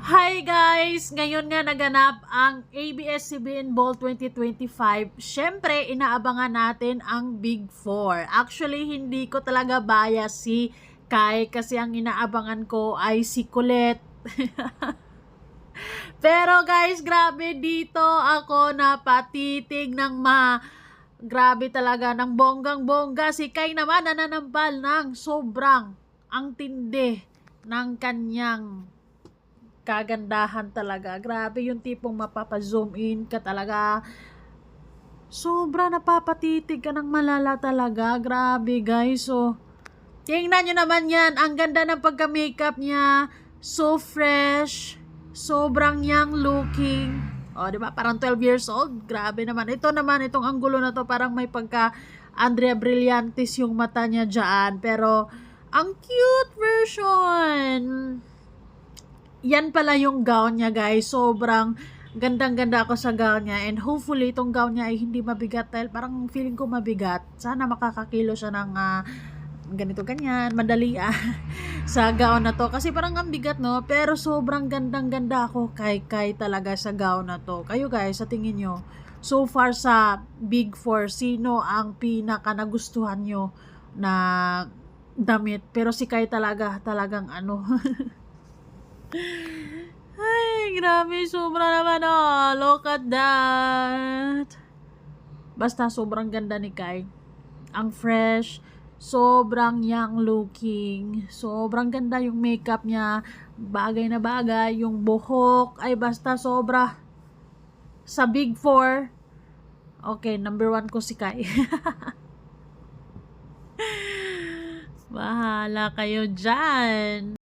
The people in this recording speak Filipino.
Hi guys! Ngayon nga naganap ang ABS-CBN Ball 2025. Siyempre, inaabangan natin ang Big Four. Actually, hindi ko talaga bias si Kai kasi ang inaabangan ko ay si Colette. Pero guys, grabe dito ako napatitig ng grabe talaga ng bonggang-bongga. Si Kai naman nananampal ng sobrang ang tindi ng kanyang kagandahan talaga. Grabe yung tipong mapapa-zoom in ka talaga. Sobra napapatitig ka ng malala talaga. Grabe guys. So, tingnan nyo naman yan. Ang ganda ng pagka-makeup niya. So fresh. Sobrang young looking. O, di ba? Parang 12 years old. Grabe naman. Ito naman, itong anggulo na to, parang may pagka Andrea Brillantes yung mata niya dyan. Pero, ang cute version. Yan pala yung gown niya guys. Sobrang gandang-ganda ako sa gown niya. And hopefully itong gown niya ay hindi mabigat dahil parang feeling ko mabigat. Sana makakakilo siya ng ganito ganyan, madali sa gown na to. Kasi parang ang bigat no. Pero sobrang gandang-ganda ako kay talaga sa gown na to. Kayo guys, sa tingin nyo, so far sa Big Four, sino ang pinaka nagustuhan nyo na damit? Pero si Kai talagang ano ay, grabe, sobra naman oh. Look at that. Basta sobrang ganda ni Kai. Ang fresh, sobrang young looking, sobrang ganda yung makeup niya, bagay na bagay, yung buhok, ay basta sobra. Sa Big Four, okay, number 1 ko si Kai. Bahala kayo dyan.